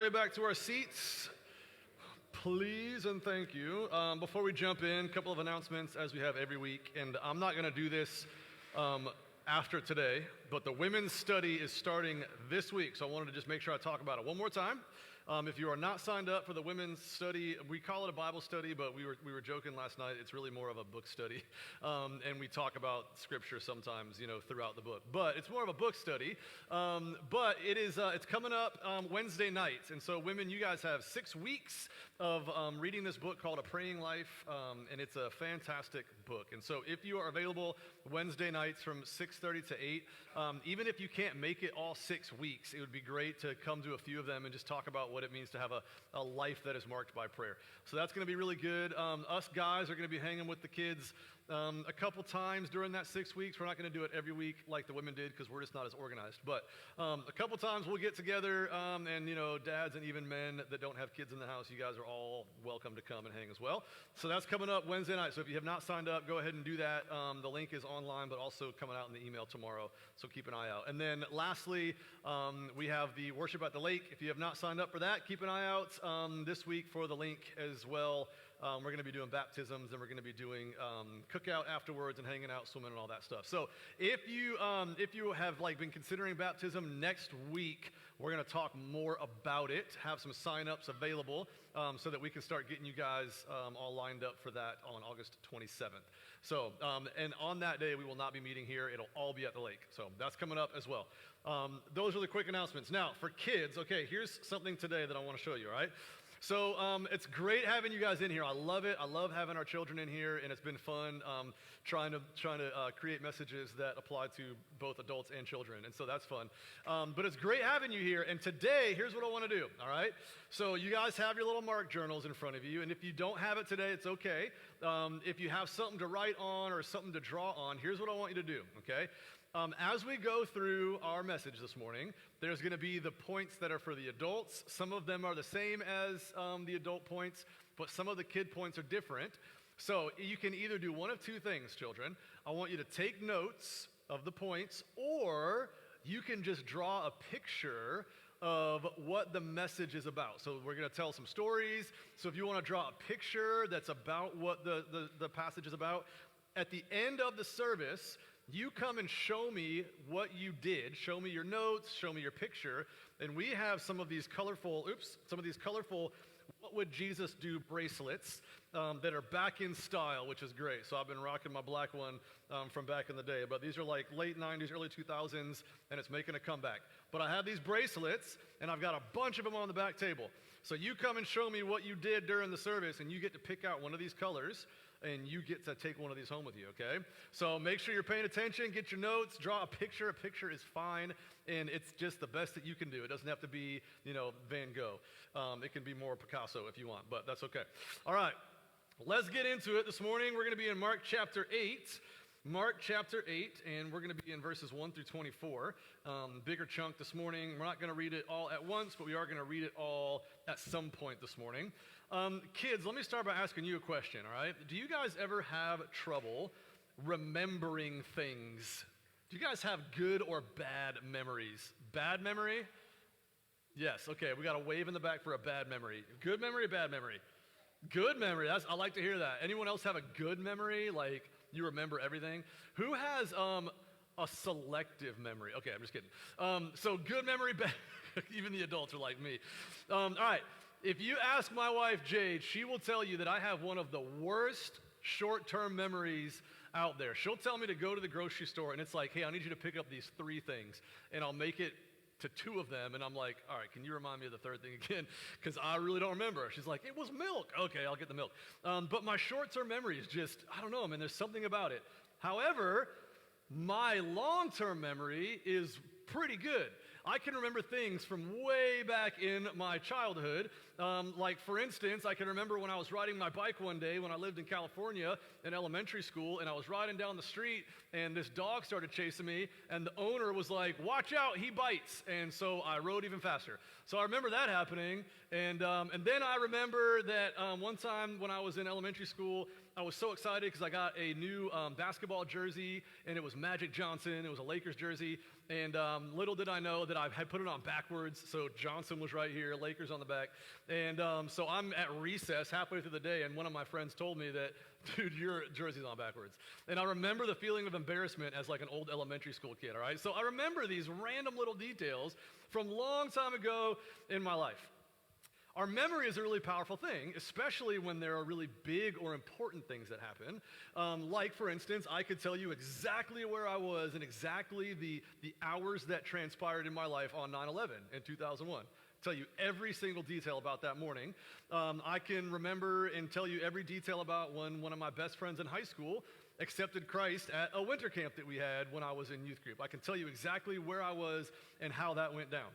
Way back to our seats, please and thank you. Before we jump in, a couple of announcements as we have every week, and I'm not going to do this after today, but the women's study is starting this week, so I wanted to just make sure I talk about it one more time. If you are not signed up for the women's study, we call it a Bible study, but we were joking last night. It's really more of a book study, and we talk about Scripture sometimes, throughout the book. But it's more of a book study. But it's coming up Wednesday nights, and so women, you guys have 6 weeks of reading this book called A Praying Life, and it's a fantastic book. And so if you are available Wednesday nights from 6:30 to 8, even if you can't make it all 6 weeks, it would be great to come to a few of them and just talk about what it means to have a life that is marked by prayer. So that's going to be really good. Us guys are going to be hanging with the kids a couple times during that 6 weeks. We're not going to do it every week like the women did because we're just not as organized. But a couple times we'll get together, and dads and even men that don't have kids in the house, you guys are all welcome to come and hang as well. So that's coming up Wednesday night. So if you have not signed up, go ahead and do that. The link is online, but also coming out in the email tomorrow. So keep an eye out. And then lastly, we have the worship at the lake. If you have not signed up for that, keep an eye out this week for the link as well. We're going to be doing baptisms, and we're going to be doing cookout afterwards and hanging out, swimming, and all that stuff. So if you have been considering baptism, next week we're going to talk more about it, have some sign-ups available so that we can start getting you guys all lined up for that on August 27th. So, and on that day, we will not be meeting here. It'll all be at the lake. So that's coming up as well. Those are the quick announcements. Now, for kids, okay, here's something today that I want to show you, all right? So it's great having you guys in here. I love it. I love having our children in here, and it's been fun trying to create messages that apply to both adults and children, and so that's fun. But it's great having you here, and today, here's what I want to do, all right? So you guys have your little mark journals in front of you, and if you don't have it today, it's okay. If you have something to write on or something to draw on, here's what I want you to do, okay? As we go through our message this morning, there's going to be the points that are for the adults. Some of them are the same as the adult points, but some of the kid points are different. So you can either do one of two things, children. I want you to take notes of the points, or you can just draw a picture of what the message is about. So we're going to tell some stories. So if you want to draw a picture that's about what the passage is about, at the end of the service, you come and show me what you did. Show me your notes, show me your picture. And we have some of these colorful, what would Jesus do bracelets that are back in style, which is great. So I've been rocking my black one from back in the day. But these are like late 90s, early 2000s, and it's making a comeback. But I have these bracelets, and I've got a bunch of them on the back table. So you come and show me what you did during the service, and you get to pick out one of these colors, and you get to take one of these home with you, okay? So make sure you're paying attention, get your notes, draw a picture. A picture is fine, and it's just the best that you can do. It doesn't have to be, Van Gogh. It can be more Picasso if you want, but that's okay. All right, let's get into it. This morning, we're going to be in Mark chapter 8. Mark chapter 8, and we're going to be in verses 1 through 24. Bigger chunk this morning. We're not going to read it all at once, but we are going to read it all at some point this morning. Kids, let me start by asking you a question, all right? Do you guys ever have trouble remembering things? Do you guys have good or bad memories? Bad memory? Yes, okay, we got a wave in the back for a bad memory. Good memory, bad memory? Good memory, I like to hear that. Anyone else have a good memory, like you remember everything? Who has a selective memory? Okay, I'm just kidding. So good memory, bad, even the adults are like me. All right. If you ask my wife, Jade, she will tell you that I have one of the worst short-term memories out there. She'll tell me to go to the grocery store, and it's like, hey, I need you to pick up these 3 things, and I'll make it to 2 of them, and I'm like, all right, can you remind me of the 3rd thing again? Because I really don't remember. She's like, it was milk. Okay, I'll get the milk. But my short-term memory is just, I don't know, man, there's something about it. However, my long-term memory is pretty good. I can remember things from way back in my childhood. Like, for instance, I can remember when I was riding my bike one day when I lived in California in elementary school, and I was riding down the street, and this dog started chasing me, and the owner was like, watch out, he bites. And so I rode even faster. So I remember that happening, and then I remember that one time when I was in elementary school, I was so excited because I got a new basketball jersey, and it was Magic Johnson. It was a Lakers jersey, And little did I know that I had put it on backwards. So Johnson was right here, Lakers on the back. And so I'm at recess halfway through the day, and one of my friends told me that, dude, your jersey's on backwards. And I remember the feeling of embarrassment as like an old elementary school kid, all right? So I remember these random little details from a long time ago in my life. Our memory is a really powerful thing, especially when there are really big or important things that happen. Like, for instance, I could tell you exactly where I was and exactly the hours that transpired in my life on 9/11 in 2001. Tell you every single detail about that morning. I can remember and tell you every detail about when one of my best friends in high school accepted Christ at a winter camp that we had when I was in youth group. I can tell you exactly where I was and how that went down.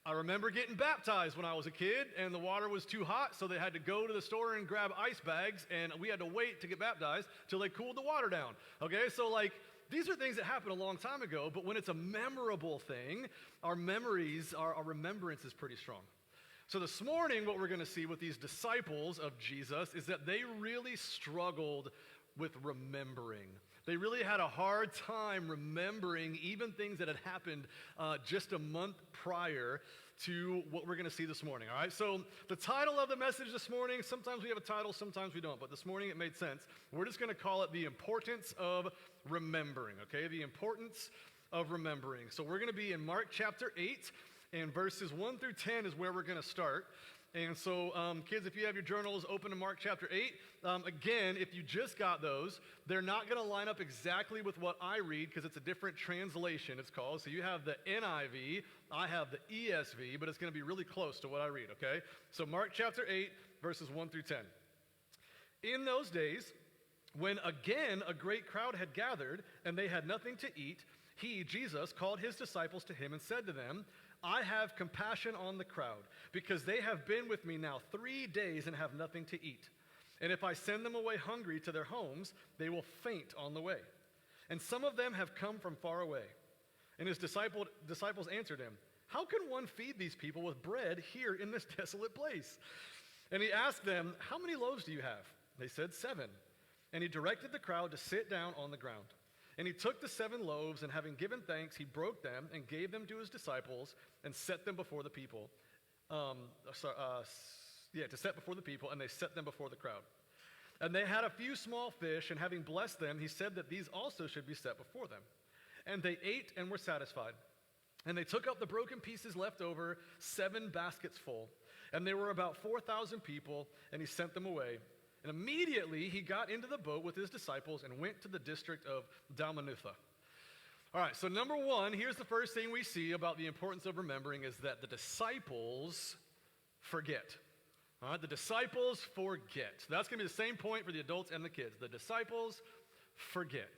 I remember getting baptized when I was a kid, and the water was too hot, so they had to go to the store and grab ice bags, and we had to wait to get baptized till they cooled the water down. Okay, so like, these are things that happened a long time ago, but when it's a memorable thing, our memories, our remembrance is pretty strong. So this morning, what we're going to see with these disciples of Jesus is that they really struggled with remembering. They really had a hard time remembering even things that had happened just a month prior to what we're going to see this morning, all right? So the title of the message this morning, sometimes we have a title, sometimes we don't, but this morning it made sense. We're just going to call it The Importance of Remembering, okay? The Importance of Remembering. So we're going to be in Mark chapter 8, and verses 1 through 10 is where we're going to start. And so, kids, if you have your journals open to Mark chapter 8, again, if you just got those, they're not going to line up exactly with what I read because it's a different translation, it's called. So you have the NIV, I have the ESV, but it's going to be really close to what I read, okay? So Mark chapter 8, verses 1 through 10. In those days, when again a great crowd had gathered and they had nothing to eat, he, Jesus, called his disciples to him and said to them, I have compassion on the crowd, because they have been with me now 3 days and have nothing to eat. And if I send them away hungry to their homes, they will faint on the way. And some of them have come from far away. And his disciples answered him, how can one feed these people with bread here in this desolate place? And he asked them, how many loaves do you have? They said, 7. And he directed the crowd to sit down on the ground. And he took the 7 loaves, and having given thanks, he broke them and gave them to his disciples and set them before the people. To set before the people, and they set them before the crowd. And they had a few small fish, and having blessed them, he said that these also should be set before them. And they ate and were satisfied. And they took up the broken pieces left over, 7 baskets full. And there were about 4,000 people, and he sent them away. And immediately he got into the boat with his disciples and went to the district of Dalmanutha. All right, so number one, here's the first thing we see about the importance of remembering is that the disciples forget. All right, the disciples forget. So that's going to be the same point for the adults and the kids. The disciples forget.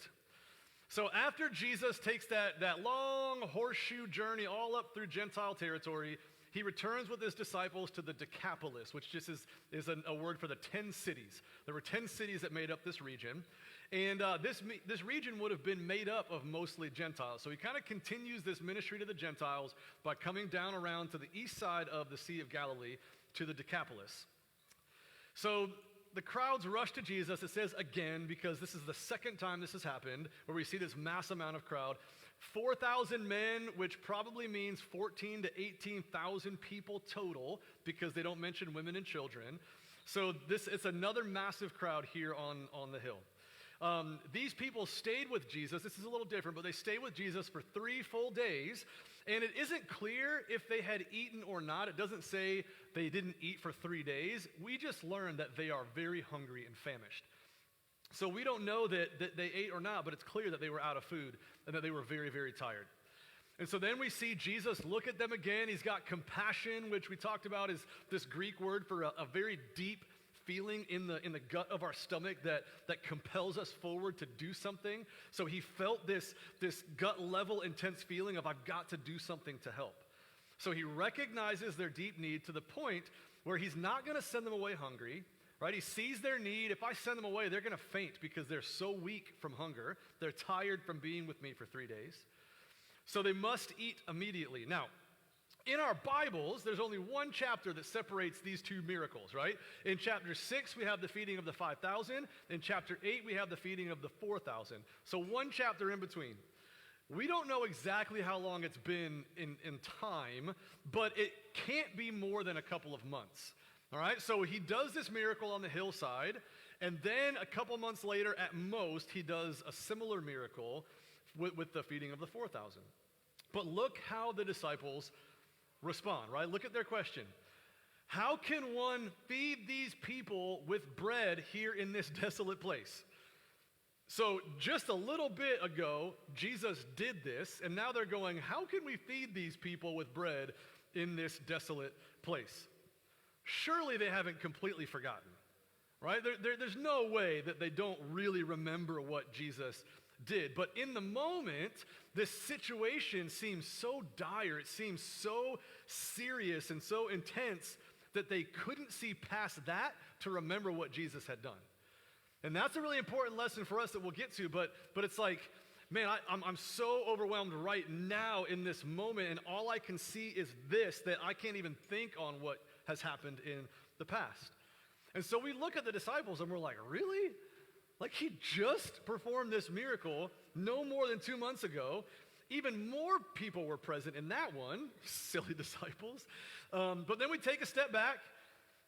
So after Jesus takes that long horseshoe journey all up through Gentile territory, he returns with his disciples to the Decapolis, which just is a word for the 10 cities. There were 10 cities that made up this region. And this region would have been made up of mostly Gentiles. So he kind of continues this ministry to the Gentiles by coming down around to the east side of the Sea of Galilee to the Decapolis. So the crowds rush to Jesus, it says again, because this is the second time this has happened, where we see this mass amount of crowd. 4,000 men, which probably means 14 to 18,000 people total, because they don't mention women and children. So it's another massive crowd here on the hill. These people stayed with Jesus. This is a little different, but they stayed with Jesus for 3 full days. And it isn't clear if they had eaten or not. It doesn't say they didn't eat for 3 days. We just learned that they are very hungry and famished. So we don't know that they ate or not, but it's clear that they were out of food and that they were very, very tired. And so then we see Jesus look at them again. He's got compassion, which we talked about is this Greek word for a very deep feeling in the gut of our stomach that compels us forward to do something. So he felt this gut level intense feeling of, I've got to do something to help. So he recognizes their deep need to the point where he's not going to send them away hungry. Right? He sees their need. If I send them away, they're going to faint because they're so weak from hunger. They're tired from being with me for 3 days. So they must eat immediately. Now, in our Bibles, there's only one chapter that separates these two miracles, right? In chapter 6, we have the feeding of the 5,000. In chapter 8, we have the feeding of the 4,000. So one chapter in between. We don't know exactly how long it's been in time, but it can't be more than a couple of months. All right, so he does this miracle on the hillside, and then a couple months later, at most, he does a similar miracle with the feeding of the 4,000. But look how the disciples respond, right? Look at their question. How can one feed these people with bread here in this desolate place? So just a little bit ago, Jesus did this, and now they're going, how can we feed these people with bread in this desolate place? Surely they haven't completely forgotten, right? There's no way that they don't really remember what Jesus did. But in the moment, this situation seems so dire, it seems so serious and so intense that they couldn't see past that to remember what Jesus had done. And that's a really important lesson for us that we'll get to, but it's like, man, I'm so overwhelmed right now in this moment, and all I can see is this, that I can't even think on what has happened in the past. And so we look at the disciples and we're like, really? Like, he just performed this miracle no more than 2 months ago. Even more people were present in that one, silly disciples. But then we take a step back,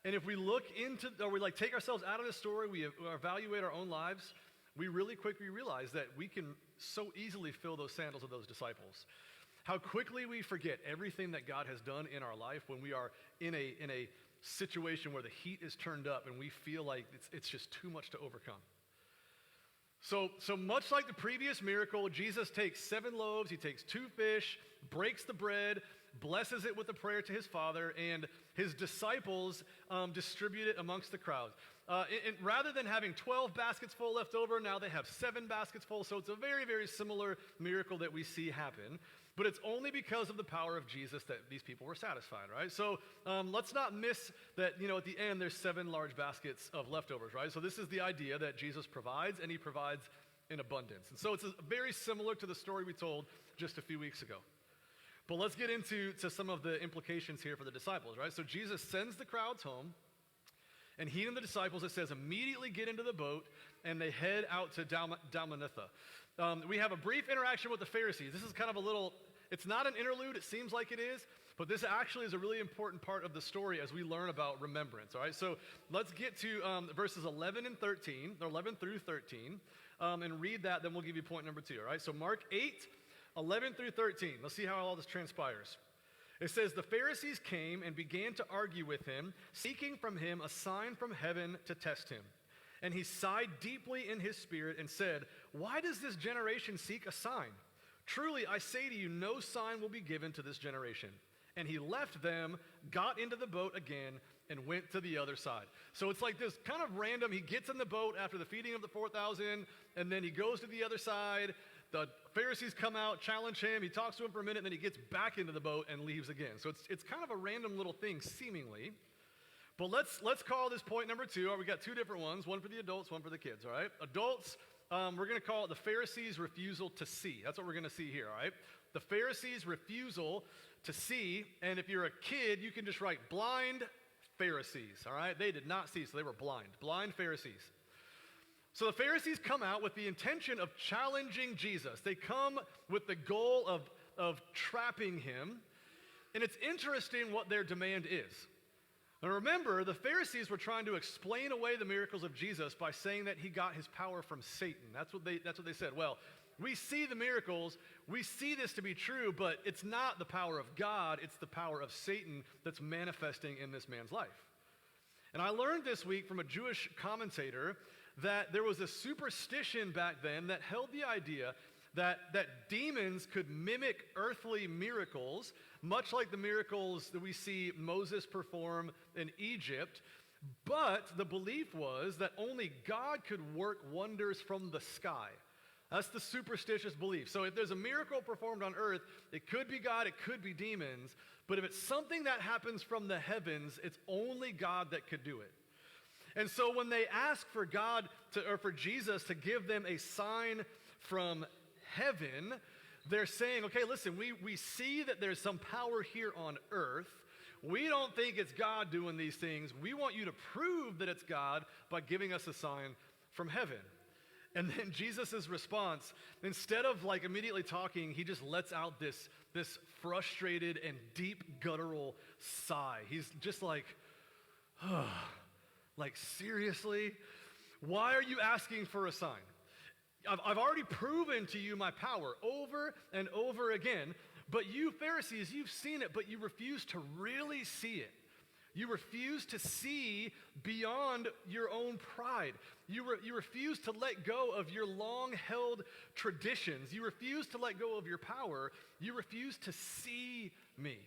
and if we look into, or we take ourselves out of the story, we evaluate our own lives, we really quickly realize that we can so easily fill those sandals of those disciples. How quickly we forget everything that God has done in our life when we are in a situation where the heat is turned up and we feel like it's just too much to overcome. So much like the previous miracle, Jesus takes 7 loaves, he takes 2 fish, breaks the bread, blesses it with a prayer to his Father, and his disciples distribute it amongst the crowd. And rather than having 12 baskets full left over, now they have 7 baskets full. So it's a very, very similar miracle that we see happen. But it's only because of the power of Jesus that these people were satisfied, right? So let's not miss that, at the end there's 7 large baskets of leftovers, right? So this is the idea that Jesus provides, and he provides in abundance. And so it's very similar to the story we told just a few weeks ago. But let's get into some of the implications here for the disciples, right? So Jesus sends the crowds home, and he and the disciples, it says, immediately get into the boat, and they head out to Dalmanutha. We have a brief interaction with the Pharisees. This is kind of it's not an interlude, it seems like it is, but this actually is a really important part of the story as we learn about remembrance, all right? So let's get to verses 11 through 13, and read that, then we'll give you point number 2, all right? So Mark 8, 11 through 13. Let's see how all this transpires. It says, the Pharisees came and began to argue with him, seeking from him a sign from heaven to test him. And he sighed deeply in his spirit and said, why does this generation seek a sign? Truly, I say to you, no sign will be given to this generation. And he left them, got into the boat again, and went to the other side. So it's like this kind of random, he gets in the boat after the feeding of the 4,000, and then he goes to the other side. The Pharisees come out, challenge him, he talks to him for a minute, and then he gets back into the boat and leaves again. So it's kind of a random little thing, seemingly. But let's call this point number 2. We got 2 different ones, one for the adults, one for the kids, all right? Adults, we're going to call it the Pharisees' refusal to see. That's what we're going to see here, all right? The Pharisees' refusal to see, and if you're a kid, you can just write blind Pharisees, all right? They did not see, so they were blind Pharisees. So the Pharisees come out with the intention of challenging Jesus. They come with the goal of trapping him, and it's interesting what their demand is. And remember, the Pharisees were trying to explain away the miracles of Jesus by saying that he got his power from Satan. That's what they said. Well, we see the miracles, we see this to be true, but it's not the power of God, it's the power of Satan that's manifesting in this man's life. And I learned this week from a Jewish commentator that there was a superstition back then that held the idea that demons could mimic earthly miracles, much like the miracles that we see Moses perform in Egypt. But the belief was that only God could work wonders from the sky. That's the superstitious belief. So if there's a miracle performed on earth, it could be God, it could be demons. But if it's something that happens from the heavens, it's only God that could do it. And so when they ask for for Jesus to give them a sign from heaven, they're saying, okay, listen, we see that there's some power here on earth. We don't think it's God doing these things. We want you to prove that it's God by giving us a sign from heaven. And then Jesus' response, instead of like immediately talking, he just lets out this frustrated and deep guttural sigh. He's just like, like seriously? Why are you asking for a sign? I've already proven to you my power over and over again, but you Pharisees, you've seen it, but you refuse to really see it. You refuse to see beyond your own pride. You refuse to let go of your long-held traditions. You refuse to let go of your power. You refuse to see me.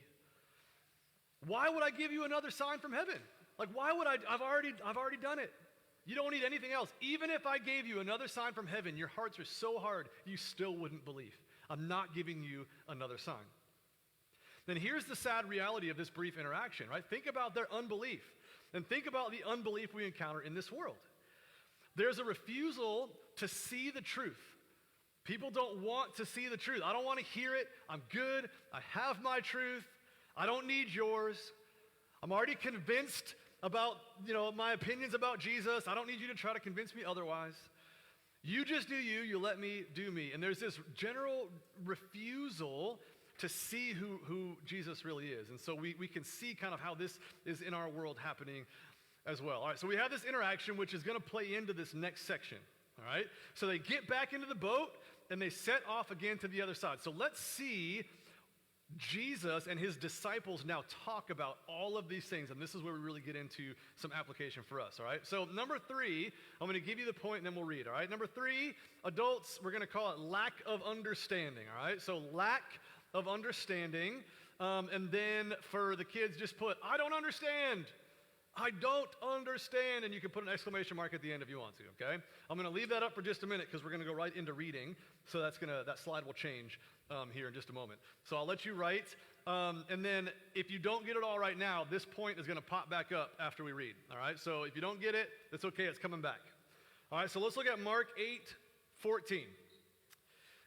Why would I give you another sign from heaven? Like, why would I've already done it. You don't need anything else. Even if I gave you another sign from heaven, your hearts are so hard, you still wouldn't believe. I'm not giving you another sign. Then here's the sad reality of this brief interaction, right? Think about their unbelief, and think about the unbelief we encounter in this world. There's a refusal to see the truth. People don't want to see the truth. I don't want to hear it. I'm good. I have my truth. I don't need yours. I'm already convinced about, my opinions about Jesus. I don't need you to try to convince me otherwise. You just do you. You let me do me. And there's this general refusal to see who Jesus really is. And so we can see kind of how this is in our world happening as well. All right, so we have this interaction which is going to play into this next section. All right, so they get back into the boat and they set off again to the other side. So let's see Jesus and his disciples now talk about all of these things, and this is where we really get into some application for us, all right? So number 3, I'm going to give you the point and then we'll read, all right? Number 3, adults, we're going to call it lack of understanding, all right? So lack of understanding, and then for the kids, just put, I don't understand. I don't understand, and you can put an exclamation mark at the end if you want to, okay? I'm going to leave that up for just a minute because we're going to go right into reading, so that slide will change here in just a moment. So I'll let you write, and then if you don't get it all right now, this point is going to pop back up after we read, all right? So if you don't get it, it's okay, it's coming back. All right, so let's look at Mark 8:14.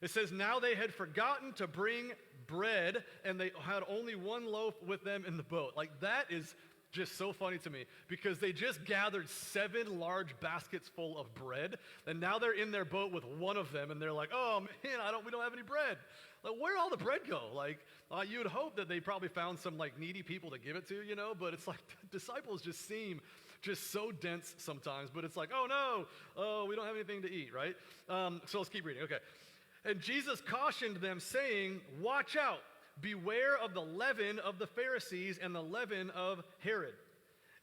It says, now they had forgotten to bring bread, and they had only one loaf with them in the boat. Like, that is just so funny to me, because they just gathered 7 large baskets full of bread, and now they're in their boat with one of them, and they're like, oh man, we don't have any bread. Like, where'd all the bread go? Like, you would hope that they probably found some like needy people to give it to, but it's like disciples just seem just so dense sometimes, but it's like, oh no, we don't have anything to eat, right? So let's keep reading, okay. And Jesus cautioned them, saying, watch out, beware of the leaven of the Pharisees and the leaven of Herod.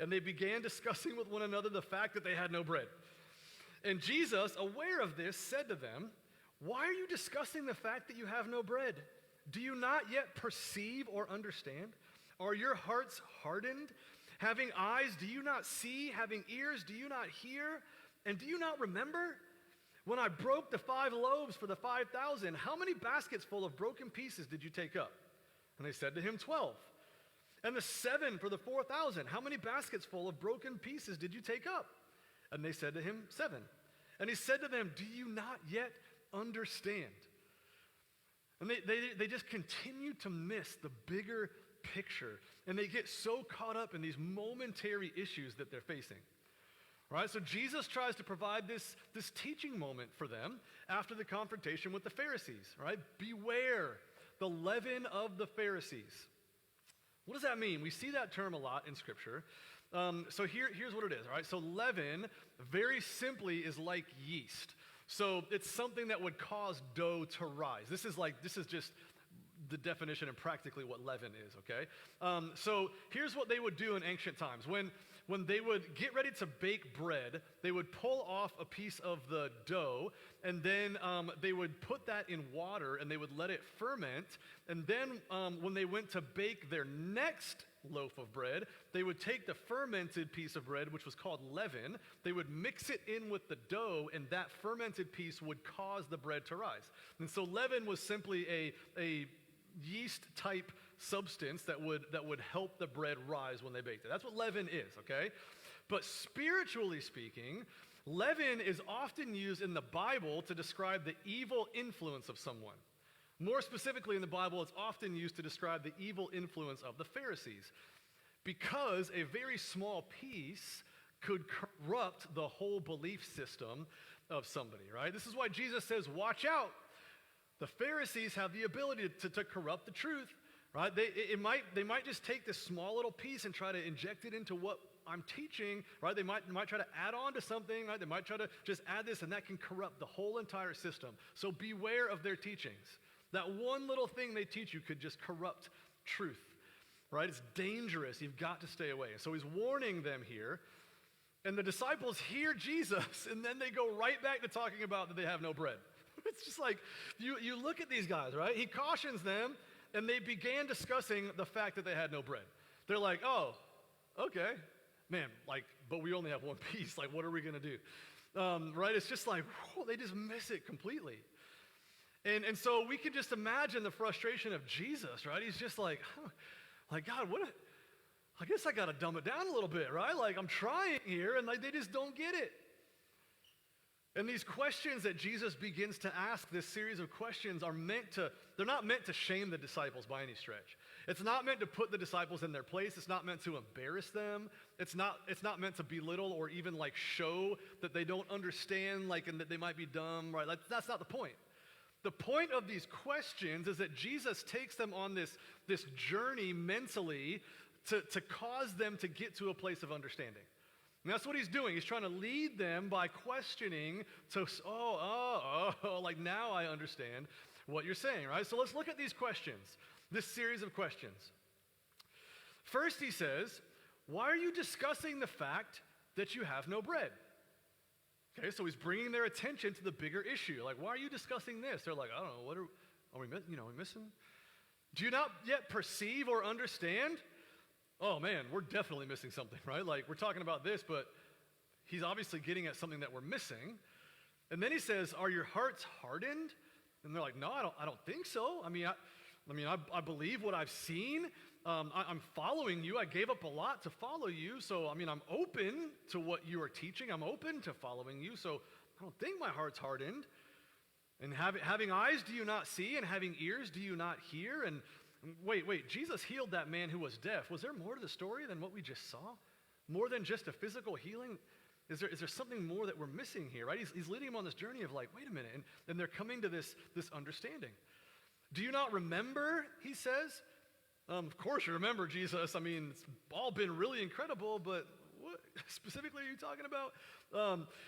And they began discussing with one another the fact that they had no bread. And Jesus, aware of this, said to them, why are you discussing the fact that you have no bread? Do you not yet perceive or understand? Are your hearts hardened? Having eyes, do you not see? Having ears, do you not hear? And do you not remember? When I broke the 5 loaves for the 5,000, how many baskets full of broken pieces did you take up? And they said to him, 12. And the 7 for the 4,000, how many baskets full of broken pieces did you take up? And they said to him, 7. And he said to them, do you not yet understand? And they just continue to miss the bigger picture, and they get so caught up in these momentary issues that they're facing. Right, so Jesus tries to provide this teaching moment for them after the confrontation with the Pharisees, right? Beware the leaven of the Pharisees. What does that mean? We see that term a lot in Scripture. So here's what it is, all right? So leaven, very simply, is like yeast. So it's something that would cause dough to rise. This is just the definition and practically what leaven is, okay? So here's what they would do in ancient times. When they would get ready to bake bread, they would pull off a piece of the dough, and then they would put that in water, and they would let it ferment. And then when they went to bake their next loaf of bread, they would take the fermented piece of bread, which was called leaven, they would mix it in with the dough, and that fermented piece would cause the bread to rise. And so leaven was simply a yeast-type substance that would help the bread rise when they baked it. That's what leaven is, okay? But spiritually speaking, leaven is often used in the Bible to describe the evil influence of someone. More specifically in the Bible, it's often used to describe the evil influence of the Pharisees, because a very small piece could corrupt the whole belief system of somebody, right? This is why Jesus says, watch out. The Pharisees have the ability to corrupt the truth, right? They might just take this small little piece and try to inject it into what I'm teaching, right? They might try to add on to something, right? They might try to just add this, and that can corrupt the whole entire system. So beware of their teachings. That one little thing they teach you could just corrupt truth, right? It's dangerous. You've got to stay away. So he's warning them here. And the disciples hear Jesus, and then they go right back to talking about that they have no bread. It's just like, you look at these guys, right? He cautions them, and they began discussing the fact that they had no bread. They're like, oh, okay, man, like, but we only have one piece. Like, what are we going to do? Right? It's just like, whoa, they just miss it completely. And so we can just imagine the frustration of Jesus, right? He's just like, like, God, I guess I got to dumb it down a little bit, right? Like, I'm trying here, and like, they just don't get it. And these questions that Jesus begins to ask, this series of questions, they're not meant to shame the disciples by any stretch. It's not meant to put the disciples in their place. It's not meant to embarrass them. It's not meant to belittle or even like show that they don't understand, like, and that they might be dumb, right? Like, that's not the point. The point of these questions is that Jesus takes them on this journey mentally to cause them to get to a place of understanding. And that's what he's doing. He's trying to lead them by questioning to, like, now I understand what you're saying, right? So let's look at these questions, this series of questions. First, he says, why are you discussing the fact that you have no bread? Okay, so he's bringing their attention to the bigger issue. Like, why are you discussing this? They're like, I don't know, what are we missing? Do you not yet perceive or understand? Oh man, we're definitely missing something, right? Like, we're talking about this, but he's obviously getting at something that we're missing. And then he says, are your hearts hardened? And they're like, no, I don't think so. I believe what I've seen. I'm following you. I gave up a lot to follow you. So, I'm open to what you are teaching. I'm open to following you. So I don't think my heart's hardened. And having eyes, do you not see? And having ears, do you not hear? And wait, Jesus healed that man who was deaf. Was there more to the story than what we just saw? More than just a physical healing? Is there something more that we're missing here, right? He's leading them on this journey of like, wait a minute, and they're coming to this understanding. Do you not remember, he says? Of course you remember, Jesus. It's all been really incredible, but what specifically are you talking about?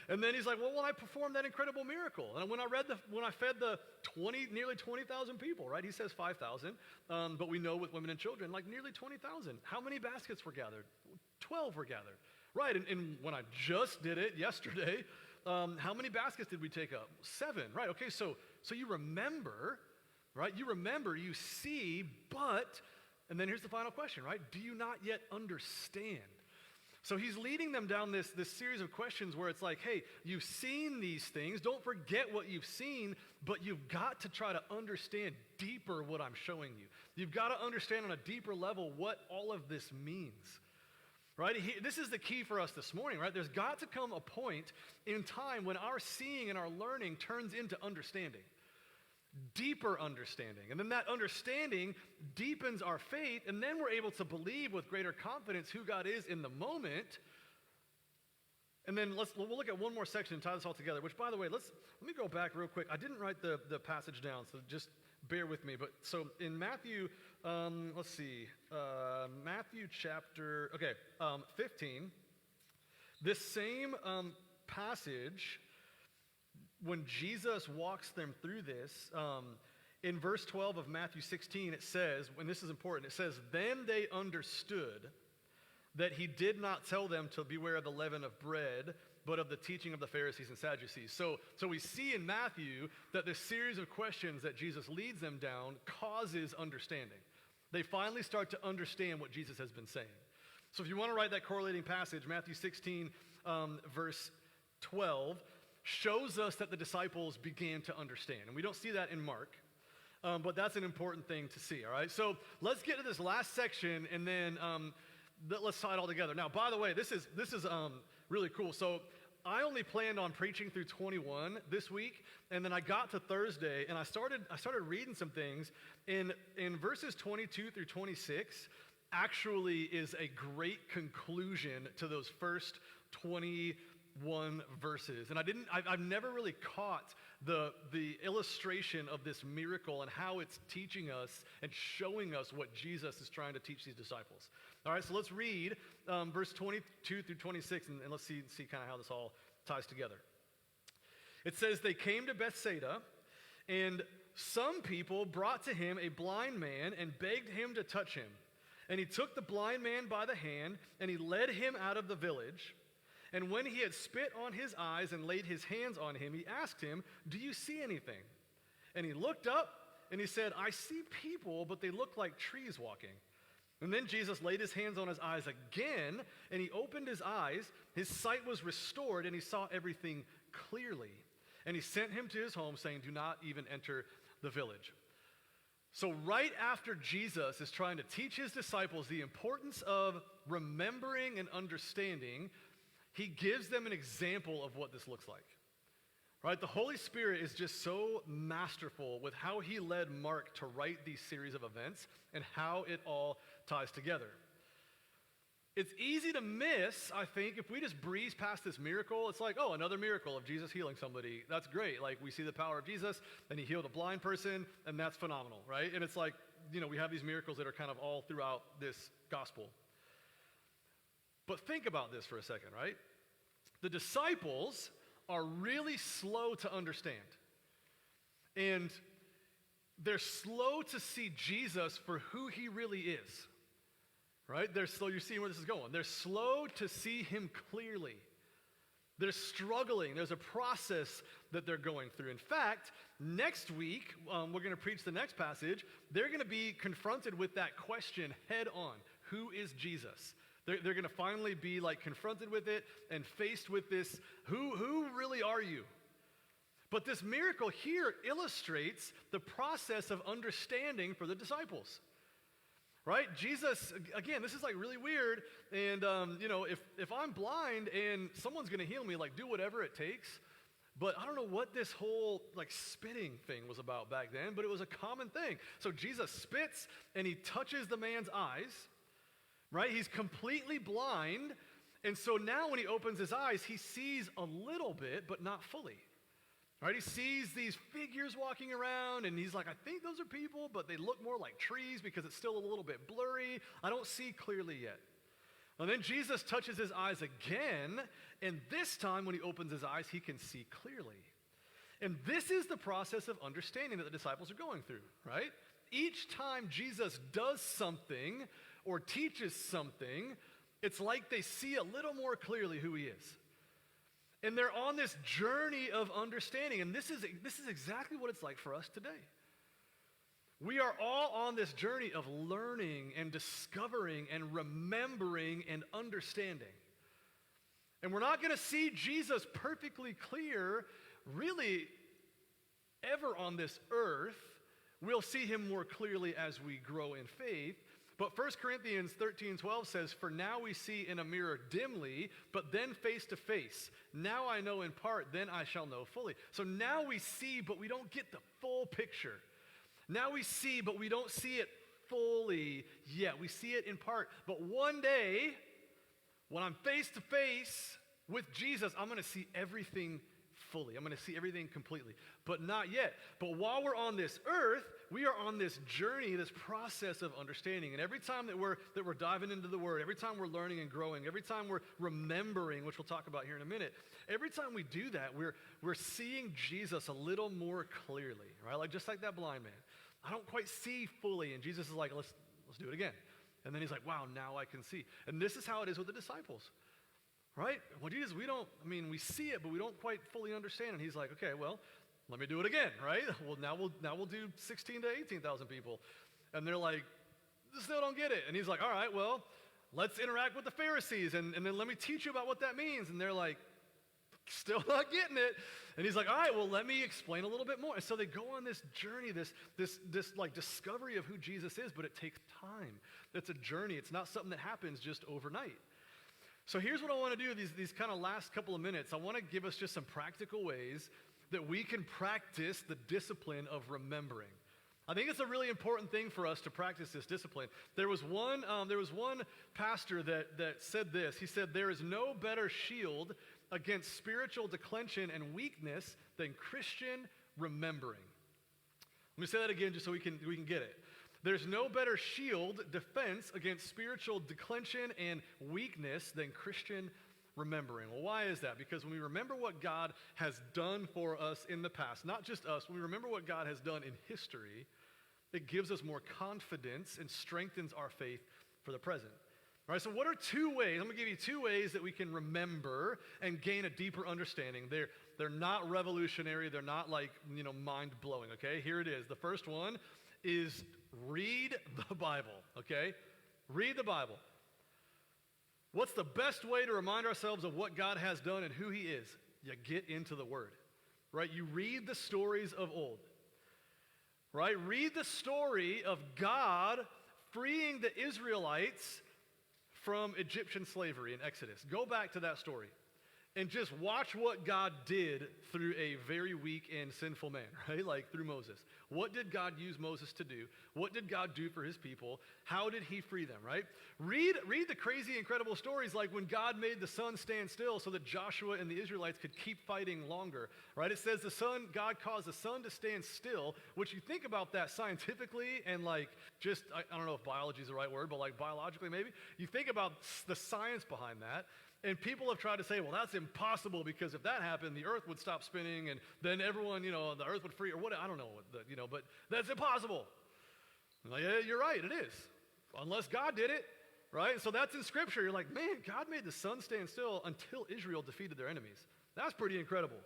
And then he's like, well, when I performed that incredible miracle, and when I fed the nearly 20,000 people, right? He says 5,000, but we know with women and children, like nearly 20,000. How many baskets were gathered? 12 were gathered, right? And when I just did it yesterday, how many baskets did we take up? 7, right? Okay, so you remember, right? You remember, you see, but, and then here's the final question, right? Do you not yet understand? So he's leading them down this series of questions where it's like, hey, you've seen these things. Don't forget what you've seen, but you've got to try to understand deeper what I'm showing you. You've got to understand on a deeper level what all of this means, right? This is the key for us this morning, right? There's got to come a point in time when our seeing and our learning turns into understanding. Deeper understanding. And then that understanding deepens our faith, and then we're able to believe with greater confidence who God is in the moment. And then we'll look at one more section and tie this all together, which, by the way, let me go back real quick. I didn't write the passage down, so just bear with me. But so in Matthew, Matthew chapter 15, this same passage, when Jesus walks them through this, in verse 12 of Matthew 16, it says, and this is important, it says, then they understood that he did not tell them to beware of the leaven of bread, but of the teaching of the Pharisees and Sadducees. So we see in Matthew that this series of questions that Jesus leads them down causes understanding. They finally start to understand what Jesus has been saying. So if you want to write that correlating passage, Matthew 16, verse 12, shows us that the disciples began to understand. And we don't see that in Mark, but that's an important thing to see, all right? So let's get to this last section, and then let's tie it all together. Now, by the way, this is really cool. So I only planned on preaching through 21 this week, and then I got to Thursday, and I started reading some things. In verses 22 through 26 actually is a great conclusion to those first 20 21 verses. And I've never really caught the illustration of this miracle and how it's teaching us and showing us what Jesus is trying to teach these disciples. All right, so let's read verse 22 through 26, and let's see kind of how this all ties together. It says, they came to Bethsaida, and some people brought to him a blind man and begged him to touch him. And he took the blind man by the hand, and he led him out of the village. And when he had spit on his eyes and laid his hands on him, he asked him, do you see anything? And he looked up, and he said, I see people, but they look like trees walking. And then Jesus laid his hands on his eyes again, and he opened his eyes. His sight was restored, and he saw everything clearly. And he sent him to his home, saying, do not even enter the village. So right after Jesus is trying to teach his disciples the importance of remembering and understanding, he gives them an example of what this looks like. Right? The Holy Spirit is just so masterful with how he led Mark to write these series of events and how it all ties together. It's easy to miss, I think, if we just breeze past this miracle. It's like, oh, another miracle of Jesus healing somebody. That's great. Like, we see the power of Jesus, and he healed a blind person, and that's phenomenal, right? And it's like, we have these miracles that are kind of all throughout this gospel. But think about this for a second, right? The disciples are really slow to understand. And they're slow to see Jesus for who he really is. Right? They're slow. You're seeing where this is going. They're slow to see him clearly. They're struggling. There's a process that they're going through. In fact, next week, we're going to preach the next passage. They're going to be confronted with that question head on. Who is Jesus? They're going to finally be confronted with it and faced with this, who really are you? But this miracle here illustrates the process of understanding for the disciples. Right? Jesus, again, this is really weird. And, if I'm blind and someone's going to heal me, do whatever it takes. But I don't know what this whole, spitting thing was about back then, but it was a common thing. So Jesus spits and he touches the man's eyes, right? He's completely blind. And so now when he opens his eyes, he sees a little bit, but not fully. Right, he sees these figures walking around, and he's like, I think those are people, but they look more like trees because it's still a little bit blurry. I don't see clearly yet. And then Jesus touches his eyes again, and this time when he opens his eyes, he can see clearly. And this is the process of understanding that the disciples are going through, right? Each time Jesus does something or teaches something, it's like they see a little more clearly who he is. And they're on this journey of understanding. And this is exactly what it's like for us today. We are all on this journey of learning and discovering and remembering and understanding. And we're not going to see Jesus perfectly clear, really, ever on this earth. We'll see him more clearly as we grow in faith. But 1 Corinthians 13:12 says, for now we see in a mirror dimly, but then face to face. Now I know in part, then I shall know fully. So now we see, but we don't get the full picture. Now we see, but we don't see it fully yet. We see it in part. But one day, when I'm face to face with Jesus, I'm going to see everything fully. I'm going to see everything completely, but not yet. But while we're on this earth, we are on this journey, this process of understanding. And every time that we're diving into the Word, every time we're learning and growing, every time we're remembering, which we'll talk about here in a minute, every time we do that, we're seeing Jesus a little more clearly, right? Just like that blind man. I don't quite see fully, and Jesus is like, let's do it again. And then he's like, wow, now I can see. And this is how it is with the disciples. Right? Well, Jesus, we see it, but we don't quite fully understand. And he's like, okay, well, let me do it again, right? Well, now we'll do 16 to 18,000 people. And they're like, still don't get it. And he's like, all right, well, let's interact with the Pharisees, and then let me teach you about what that means. And they're like, still not getting it. And he's like, all right, well, let me explain a little bit more. And so they go on this journey, this discovery of who Jesus is, but it takes time. It's a journey. It's not something that happens just overnight. So here's what I want to do these kind of last couple of minutes. I want to give us just some practical ways that we can practice the discipline of remembering. I think it's a really important thing for us to practice this discipline. There was one pastor that said this. He said, there is no better shield against spiritual declension and weakness than Christian remembering. Let me say that again just so we can get it. There's no better shield, defense against spiritual declension and weakness than Christian remembering. Well, why is that? Because when we remember what God has done for us in the past, not just us, when we remember what God has done in history, it gives us more confidence and strengthens our faith for the present. All right, so what are two ways? I'm going to give you two ways that we can remember and gain a deeper understanding. They're not revolutionary. They're not like, mind-blowing, okay? Here it is. The first one is read the Bible, okay? Read the Bible. What's the best way to remind ourselves of what God has done and who he is? You get into the Word, right? You read the stories of old, right? Read the story of God freeing the Israelites from Egyptian slavery in Exodus. Go back to that story and just watch what God did through a very weak and sinful man, right? Like through Moses. What did God use Moses to do? What did God do for his people? How did he free them, right? Read the crazy, incredible stories like when God made the sun stand still so that Joshua and the Israelites could keep fighting longer, right? It says God caused the sun to stand still, which you think about that scientifically and like just, I don't know if biology is the right word, but like biologically maybe. You think about the science behind that. And people have tried to say, well, that's impossible because if that happened, the earth would stop spinning and then everyone, the earth would free or what, I don't know, but that's impossible. Like, yeah, you're right, it is. Unless God did it, right? So that's in Scripture. You're like, man, God made the sun stand still until Israel defeated their enemies. That's pretty incredible,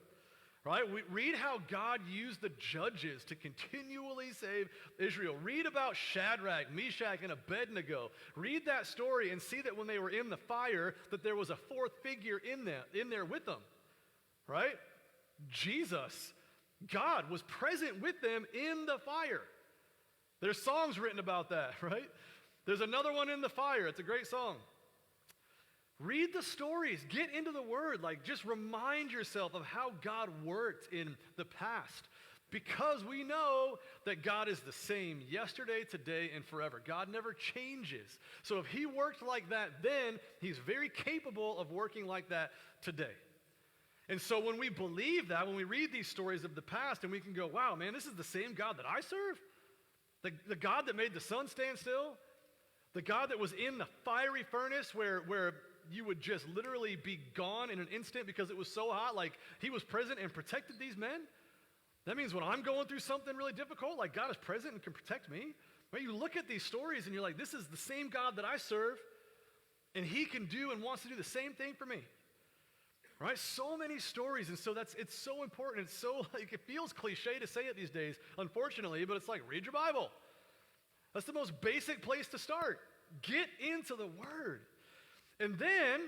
right? We read how God used the judges to continually save Israel. Read about Shadrach, Meshach, and Abednego. Read that story and see that when they were in the fire, that there was a fourth figure in there with them, right? Jesus, God was present with them in the fire. There's songs written about that, right? There's another one in the fire. It's a great song. Read the stories. Get into the Word. Like, just remind yourself of how God worked in the past. Because we know that God is the same yesterday, today, and forever. God never changes. So if he worked like that then, he's very capable of working like that today. And so when we believe that, when we read these stories of the past, and we can go, wow, man, this is the same God that I serve? The God that made the sun stand still? The God that was in the fiery furnace where you would just literally be gone in an instant because it was so hot, like he was present and protected these men? That means when I'm going through something really difficult, like God is present and can protect me. Right? You look at these stories and you're like, this is the same God that I serve, and he can do and wants to do the same thing for me. Right? So many stories, and so it's so important. It's so, like, it feels cliche to say it these days, unfortunately, but it's like, read your Bible. That's the most basic place to start. Get into the Word. And then,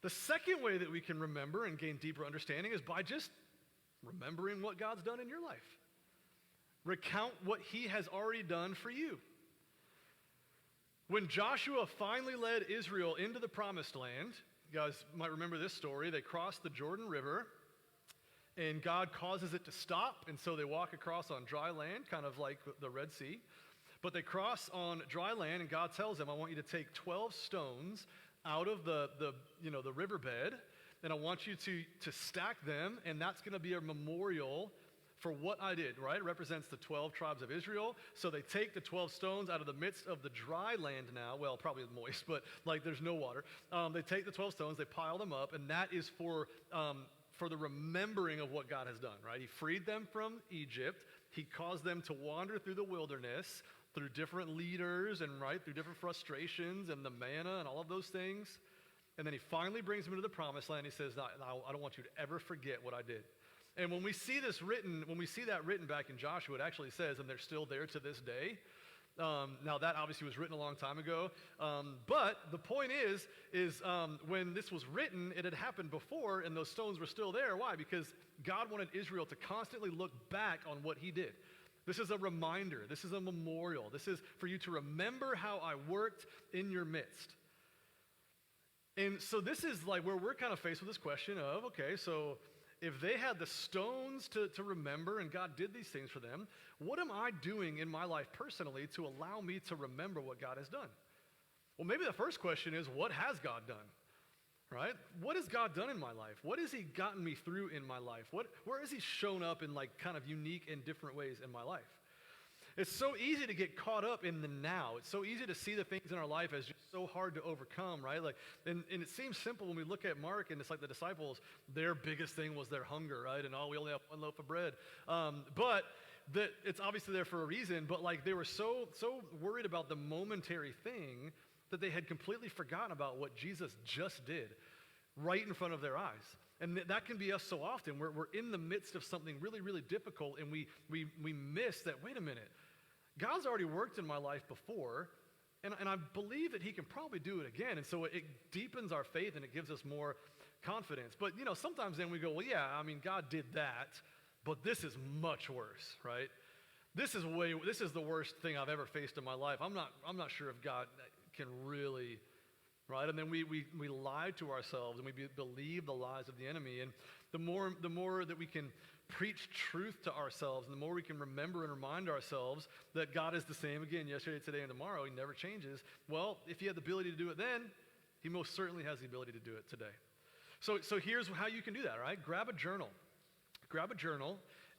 the second way that we can remember and gain deeper understanding is by just remembering what God's done in your life. Recount what he has already done for you. When Joshua finally led Israel into the promised land, you guys might remember this story. They crossed the Jordan River, and God causes it to stop, and so they walk across on dry land, kind of like the Red Sea. But they cross on dry land, and God tells them, I want you to take 12 stones out of the riverbed, and I want you to stack them, and that's going to be a memorial for what I did, right? It represents the 12 tribes of Israel. So they take the 12 stones out of the midst of the dry land now. Well, probably moist, but like there's no water. They take the 12 stones, they pile them up, and that is for the remembering of what God has done, right? He freed them from Egypt. He caused them to wander through the wilderness, through different leaders and through different frustrations and the manna and all of those things. And then he finally brings them into the promised land. He says, I don't want you to ever forget what I did. And when we see that written back in Joshua, it actually says, and they're still there to this day. Now that obviously was written a long time ago. But the point is when this was written, it had happened before and those stones were still there. Why? Because God wanted Israel to constantly look back on what he did. This is a reminder. This is a memorial. This is for you to remember how I worked in your midst. And so this is like where we're kind of faced with this question of, okay, so if they had the stones to remember and God did these things for them, what am I doing in my life personally to allow me to remember what God has done? Well, maybe the first question is, what has God done? right? What has God done in my life? What has he gotten me through in my life? Where has he shown up in like kind of unique and different ways in my life? It's so easy to get caught up in the now. It's so easy to see the things in our life as just so hard to overcome, right? Like, and it seems simple when we look at Mark, and it's like the disciples, their biggest thing was their hunger, right? And we only have one loaf of bread. But it's obviously there for a reason, but like they were so worried about the momentary thing that they had completely forgotten about what Jesus just did right in front of their eyes. And that can be us so often. We're in the midst of something really, really difficult, and we miss that, wait a minute, God's already worked in my life before, and I believe that he can probably do it again. And so it deepens our faith, and it gives us more confidence. But, sometimes then we go, well, yeah, I mean, God did that, but this is much worse, right? This is the worst thing I've ever faced in my life. I'm not sure if God can really, right? And then we lie to ourselves, and we believe the lies of the enemy. And the more that we can preach truth to ourselves, and the more we can remember and remind ourselves that God is the same again yesterday, today, and tomorrow, he never changes. Well, if he had the ability to do it then, he most certainly has the ability to do it today. So here's how you can do that, right? Grab a journal,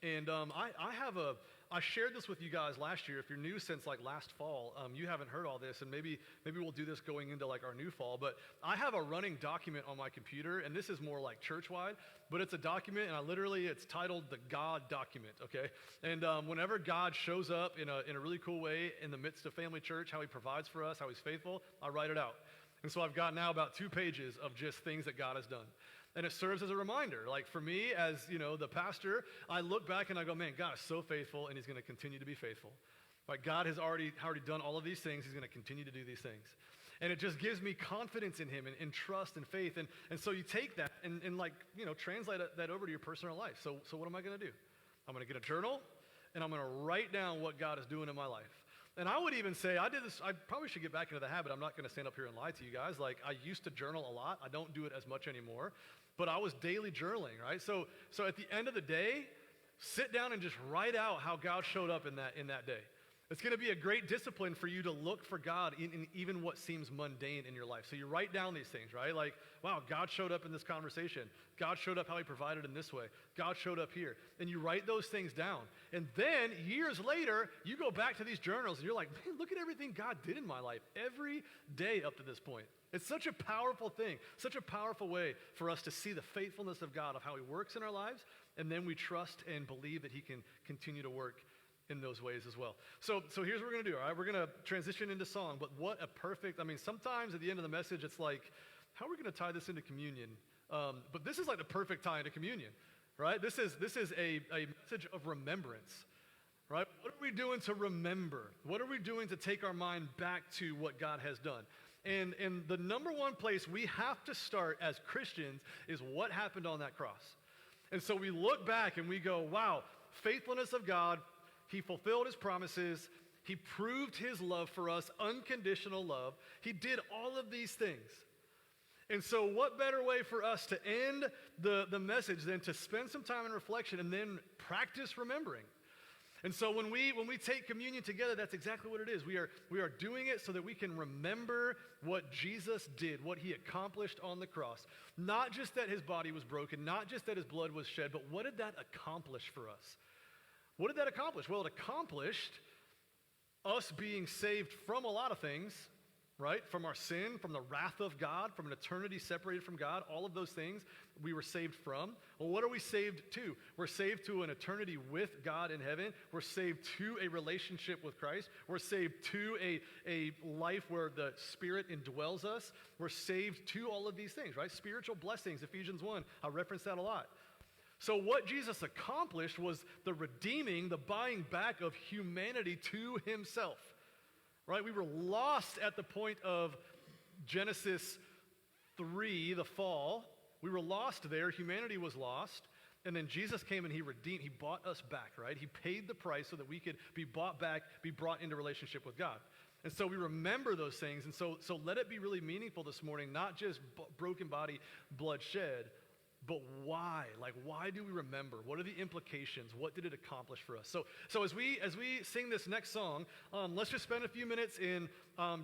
and I shared this with you guys last year. If you're new since like last fall, you haven't heard all this, and maybe we'll do this going into like our new fall. But I have a running document on my computer, and this is more like church-wide, but it's a document, and it's titled the God document, okay? And whenever God shows up in a really cool way in the midst of family church, how he provides for us, how he's faithful, I write it out. And so I've got now about 2 pages of just things that God has done. And it serves as a reminder. Like for me, as the pastor, I look back and I go, man, God is so faithful, and he's going to continue to be faithful. Like God has already done all of these things. He's going to continue to do these things. And it just gives me confidence in him and trust and faith. And so you take that and translate that over to your personal life. So what am I going to do? I'm going to get a journal, and I'm going to write down what God is doing in my life. And I would even say, I probably should get back into the habit. I'm not going to stand up here and lie to you guys. Like I used to journal a lot. I don't do it as much anymore. But I was daily journaling, right? So at the end of the day, sit down and just write out how God showed up in that day. It's going to be a great discipline for you to look for God in even what seems mundane in your life. So you write down these things, right? Like, wow, God showed up in this conversation. God showed up how he provided in this way. God showed up here. And you write those things down. And then years later, you go back to these journals and you're like, man, look at everything God did in my life every day up to this point. It's such a powerful thing, such a powerful way for us to see the faithfulness of God, of how he works in our lives, and then we trust and believe that he can continue to work in those ways as well. So here's what we're going to do, all right? We're going to transition into song, but what a perfect, sometimes at the end of the message, it's like, how are we going to tie this into communion? But this is like the perfect tie into communion, right? This is a message of remembrance, right? What are we doing to remember? What are we doing to take our mind back to what God has done? And the number one place we have to start as Christians is what happened on that cross. And so we look back and we go, wow, faithfulness of God, he fulfilled his promises, he proved his love for us, unconditional love. He did all of these things. And so what better way for us to end the message than to spend some time in reflection and then practice remembering? And so when we take communion together, that's exactly what it is. We are doing it so that we can remember what Jesus did, what he accomplished on the cross. Not just that his body was broken, not just that his blood was shed, but what did that accomplish for us? What did that accomplish? Well, it accomplished us being saved from a lot of things, right? From our sin, from the wrath of God, from an eternity separated from God, all of those things we were saved from. Well, what are we saved to? We're saved to an eternity with God in heaven. We're saved to a relationship with Christ. We're saved to a life where the Spirit indwells us. We're saved to all of these things, right? Spiritual blessings, Ephesians 1. I reference that a lot. So what Jesus accomplished was the redeeming, the buying back of humanity to himself. Right? We were lost at the point of Genesis 3, the fall. We were lost there. Humanity was lost. And then Jesus came and he redeemed, he bought us back, right? He paid the price so that we could be bought back, be brought into relationship with God. And so we remember those things. And so let it be really meaningful this morning, not just broken body, blood shed, but why? Like, why do we remember? What are the implications? What did it accomplish for us? So as we sing this next song, let's just spend a few minutes in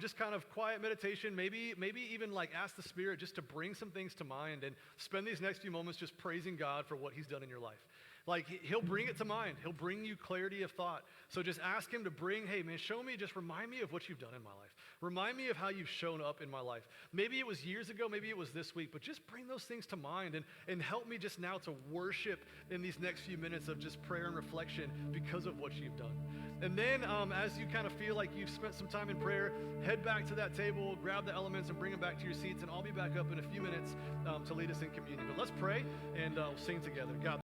just kind of quiet meditation, maybe even like ask the Spirit just to bring some things to mind and spend these next few moments just praising God for what he's done in your life. Like, he'll bring it to mind. He'll bring you clarity of thought. So just ask him to bring, hey, man, show me, just remind me of what you've done in my life. Remind me of how you've shown up in my life. Maybe it was years ago, maybe it was this week, but just bring those things to mind and help me just now to worship in these next few minutes of just prayer and reflection because of what you've done. And then as you kind of feel like you've spent some time in prayer, head back to that table, grab the elements and bring them back to your seats, and I'll be back up in a few minutes to lead us in communion. But let's pray and we'll sing together. God.